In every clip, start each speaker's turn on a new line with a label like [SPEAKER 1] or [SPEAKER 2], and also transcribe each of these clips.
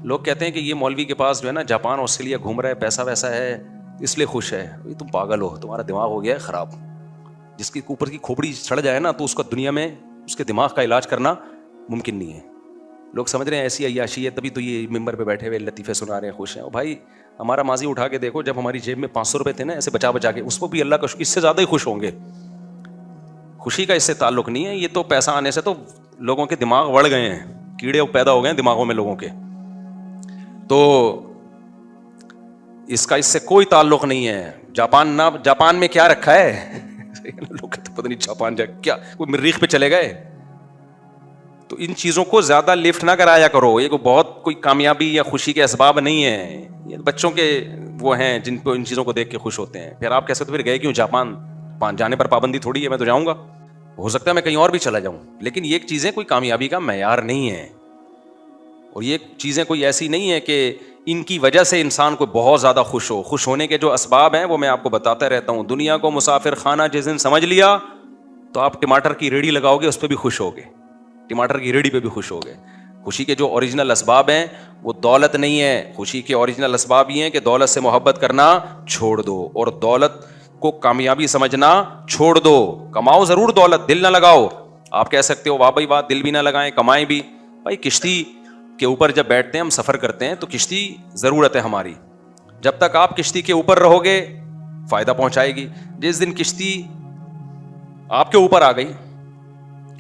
[SPEAKER 1] لوگ کہتے ہیں کہ یہ مولوی کے پاس جو ہے نا جاپان آسٹریلیا گھوم رہا ہے, پیسہ ویسا ہے اس لیے خوش ہے. تم پاگل ہو, تمہارا دماغ ہو گیا ہے خراب. جس کی اوپر کی کھوپڑی سڑ جائے نا تو اس کا دنیا میں اس کے دماغ کا علاج کرنا ممکن نہیں ہے. لوگ سمجھ رہے ہیں ایسی عیاشی ہے تبھی تو یہ ممبر پہ بیٹھے ہوئے لطیفے سنا رہے ہیں, خوش ہیں. او بھائی, ہمارا ماضی اٹھا کے دیکھو, جب ہماری جیب میں 500 روپے تھے نا ایسے بچا بچا کے, اس کو بھی اللہ کا شکر اس سے زیادہ ہی خوش ہوں گے. خوشی کا اس سے تعلق نہیں ہے. یہ تو پیسہ آنے سے تو لوگوں کے دماغ بڑھ گئے ہیں, کیڑے پیدا ہو گئے ہیں دماغوں میں لوگوں کے. تو اس کا اس سے کوئی تعلق نہیں ہے. جاپان میں کیا رکھا ہے لوگ کہتے پتہ نہیں جاپان کیا کوئی مریخ پہ چلے گئے. تو ان چیزوں کو زیادہ لفٹ نہ کرایا کرو. یہ بہت کوئی کامیابی یا خوشی کے اسباب نہیں ہے. یہ بچوں کے وہ ہیں جن کو ان چیزوں کو دیکھ کے خوش ہوتے ہیں. پھر آپ کیسے تو پھر گئے کیوں جاپان؟ جانے پر پابندی تھوڑی ہے, میں تو جاؤں گا, ہو سکتا ہے میں کہیں اور بھی چلا جاؤں, لیکن یہ چیزیں کوئی کامیابی کا معیار نہیں ہے. اور یہ چیزیں کوئی ایسی نہیں ہے کہ ان کی وجہ سے انسان کو بہت زیادہ خوش ہو. خوش ہونے کے جو اسباب ہیں وہ میں آپ کو بتاتا رہتا ہوں. دنیا کو مسافر خانہ جس دن سمجھ لیا تو آپ ٹماٹر کی ریڑھی لگاؤ گے اس پہ بھی خوش ہوگے, ٹماٹر کی ریڑھی پہ بھی خوش ہوگے. خوشی کے جو اوریجنل اسباب ہیں وہ دولت نہیں ہے. خوشی کے اوریجنل اسباب یہ ہیں کہ دولت سے محبت کرنا چھوڑ دو اور دولت کو کامیابی سمجھنا چھوڑ دو. کماؤ ضرور دولت, دل نہ لگاؤ. آپ کہہ سکتے ہو واہ بھائی واہ, دل بھی نہ لگائیں کمائیں بھی. بھائی کشتی کے اوپر جب بیٹھتے ہیں ہم سفر کرتے ہیں تو کشتی ضرورت ہے ہماری. جب تک آپ کشتی کے اوپر رہو گے فائدہ پہنچائے گی. جس دن کشتی آپ کے اوپر آ گئی,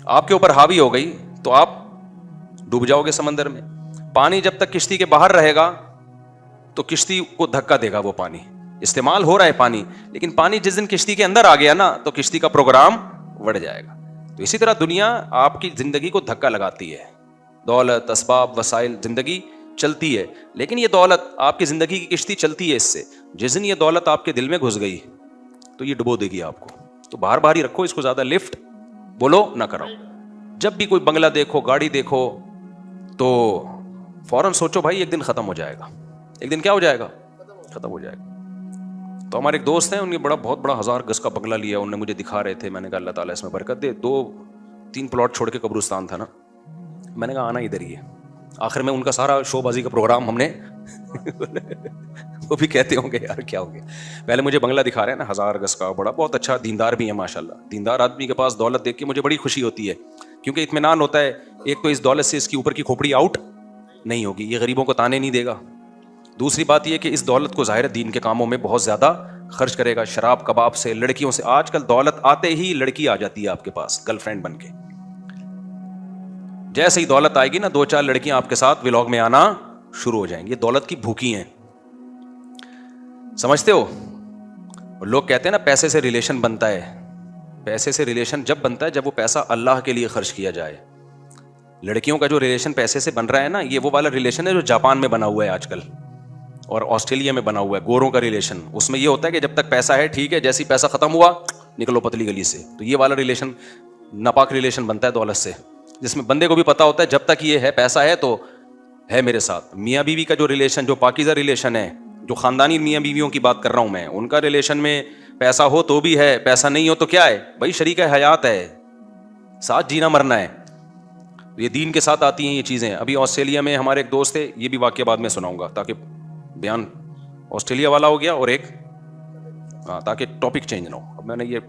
[SPEAKER 1] آپ کے اوپر حاوی ہو گئی تو آپ ڈوب جاؤ گے سمندر میں. پانی جب تک کشتی کے باہر رہے گا تو کشتی کو دھکا دے گا. وہ پانی استعمال ہو رہا ہے پانی, لیکن پانی جس دن کشتی کے اندر آ گیا نا تو کشتی کا پروگرام بڑھ جائے گا. تو اسی طرح دنیا آپ کی زندگی کو دھکا لگاتی ہے. دولت, اسباب, وسائل, زندگی چلتی ہے, لیکن یہ دولت آپ کی زندگی کی کشتی چلتی ہے اس سے. جس دن یہ دولت آپ کے دل میں گھس گئی تو یہ ڈبو دے گی آپ کو. تو باہر باہر ہی رکھو اس کو, زیادہ لفٹ بولو نہ کراؤ. جب بھی کوئی بنگلہ دیکھو, گاڑی دیکھو تو فوراً سوچو بھائی ایک دن ختم ہو جائے گا. ایک دن کیا ہو جائے گا؟ ختم ہو جائے گا. تو ہمارے ایک دوست ہیں, ان نے بہت بڑا 1000 گز کا بنگلہ لیا. انہوں نے مجھے دکھا رہے تھے. میں نے کہا اللہ تعالیٰ اس میں برکت دے. 2-3 پلاٹ چھوڑ کے قبرستان تھا نا. میں نے کہا آنا ادھر ہی ہے. آخر میں ان کا سارا شو بازی کا پروگرام ہم نے وہ بھی کہتے ہوں گے یار کیا ہو گیا. پہلے مجھے بنگلہ دکھا رہے ہیں نا 1000 گز کا, بڑا بہت اچھا, دیندار بھی ہے ماشاءاللہ. دیندار آدمی کے پاس دولت دیکھ کے مجھے بڑی خوشی ہوتی ہے, کیونکہ اطمینان ہوتا ہے. ایک تو اس دولت سے اس کی اوپر کی کھوپڑی آؤٹ نہیں ہوگی, یہ غریبوں کو تانے نہیں دے گا. دوسری بات یہ کہ اس دولت کو ظاہر دین کے کاموں میں بہت زیادہ خرچ کرے گا, شراب کباب سے, لڑکیوں سے. آج کل دولت آتے ہی لڑکی آ جاتی ہے آپ کے پاس گرل فرینڈ بن کے. جیسے ہی دولت آئے گی نا 2-4 لڑکیاں آپ کے ساتھ ولاگ میں آنا شروع ہو جائیں گی. یہ دولت کی بھوکی ہیں, سمجھتے ہو؟ لوگ کہتے ہیں نا پیسے سے ریلیشن بنتا ہے. پیسے سے ریلیشن جب بنتا ہے جب وہ پیسہ اللہ کے لیے خرچ کیا جائے. لڑکیوں کا جو ریلیشن پیسے سے بن رہا ہے نا, یہ وہ والا ریلیشن ہے جو جاپان میں بنا ہوا ہے آج کل اور آسٹریلیا میں بنا ہوا ہے, گوروں کا ریلیشن. اس میں یہ ہوتا ہے کہ جب تک پیسہ ہے ٹھیک ہے, جیسے ہی پیسہ ختم ہوا نکلو پتلی گلی سے. تو یہ والا ریلیشن ناپاک ریلیشن بنتا ہے دولت سے, جس میں بندے کو بھی پتا ہوتا ہے جب تک یہ ہے پیسہ ہے تو ہے میرے ساتھ. میاں بیوی کا جو ریلیشن, جو پاکیزہ ریلیشن ہے, جو خاندانی میاں بیویوں کی بات کر رہا ہوں میں, ان کا ریلیشن میں پیسہ ہو تو بھی ہے, پیسہ نہیں ہو تو کیا ہے بھائی, شریک حیات ہے, ساتھ جینا مرنا ہے. یہ دین کے ساتھ آتی ہیں یہ چیزیں. ابھی آسٹریلیا میں ہمارے ایک دوست تھے, یہ بھی واقعہ بعد میں سناؤں گا تاکہ بیان آسٹریلیا والا ہو گیا اور ایک تاکہ ٹاپک چینج نہ ہو. اب میں نے یہ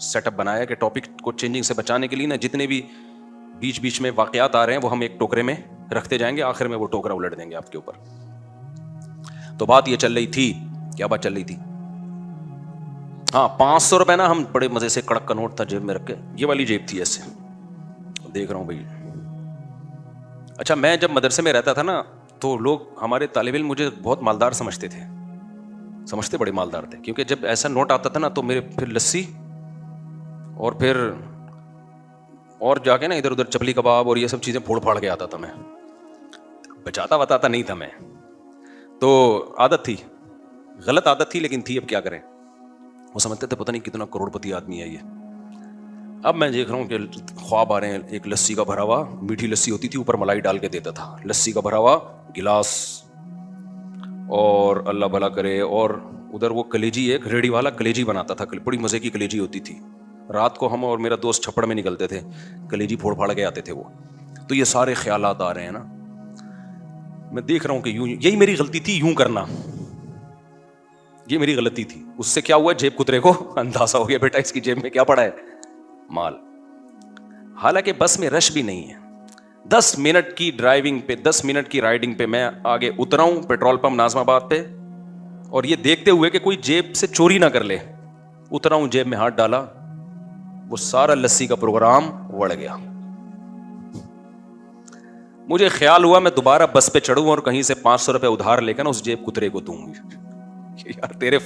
[SPEAKER 1] سیٹ اپ بنایا کہ ٹاپک کو چینجنگ سے بچانے کے لیے نا جتنے بھی بیچ بیچ میں واقعات آ رہے ہیں وہ ہم ایک ٹوکرے میں رکھتے جائیں گے, آخر میں وہ ٹوکرا الٹ دیں گے آپ کے اوپر. تو بات یہ چل رہی تھی, کیا بات چل رہی تھی؟ ہاں 500 روپے نا, ہم بڑے مزے سے کڑک کا نوٹ تھا جیب میں رکھ کے, یہ والی جیب تھی ایسے, دیکھ رہا ہوں بھائی. اچھا میں جب مدرسے میں رہتا تھا نا تو لوگ ہمارے طالب علم مجھے بہت مالدار سمجھتے تھے, سمجھتے بڑے مالدار تھے, کیونکہ جب ایسا نوٹ آتا تھا نا تو میرے پھر لسی اور پھر اور جا کے نا ادھر ادھر چپلی کباب اور یہ سب چیزیں پھوڑ پھاڑ کے آتا تھا. میں بچاتا بتاتا نہیں تھا میں, تو عادت تھی, غلط عادت تھی لیکن تھی, اب کیا کریں. وہ سمجھتے تھے پتہ نہیں کتنا کروڑ پتی آدمی ہے یہ. اب میں دیکھ رہا ہوں کہ خواب آ رہے ہیں, ایک لسی کا بھرا ہوا, میٹھی لسی ہوتی تھی, اوپر ملائی ڈال کے دیتا تھا, لسی کا بھرا ہوا گلاس, اور اللہ بھلا کرے, اور ادھر وہ کلیجی, ایک ریڑھی والا کلیجی بناتا تھا, بڑی مزے کی کلیجی ہوتی تھی. رات کو ہم اور میرا دوست چھپڑ میں نکلتے تھے, کلیجی پھوڑ پھاڑ کے آتے تھے وہ. تو یہ سارے خیالات آ رہے ہیں نا. میں دیکھ رہا ہوں کہ یوں یہی میری غلطی تھی, یوں کرنا, یہ میری غلطی تھی. اس سے کیا ہوا, جیب کترے کو اندازہ ہو گیا بیٹا اس کی جیب میں کیا پڑا ہے, مال. حالانکہ بس میں رش بھی نہیں ہے. 10 منٹ کی ڈرائیونگ پہ, 10 منٹ کی رائڈنگ پہ میں آگے اترا ہوں پیٹرول پمپ ناظم آباد پہ, اور یہ دیکھتے ہوئے کہ کوئی جیب سے چوری نہ کر لے, اترا ہوں, جیب میں ہاتھ ڈالا, وہ سارا لسی کا پروگرام اڑ گیا. مجھے خیال ہوا میں دوبارہ بس پہ چڑھوں اور کہیں سے 500 روپے ادھار لے کر نا اس جیب کترے کو دوں گی. یار تیرے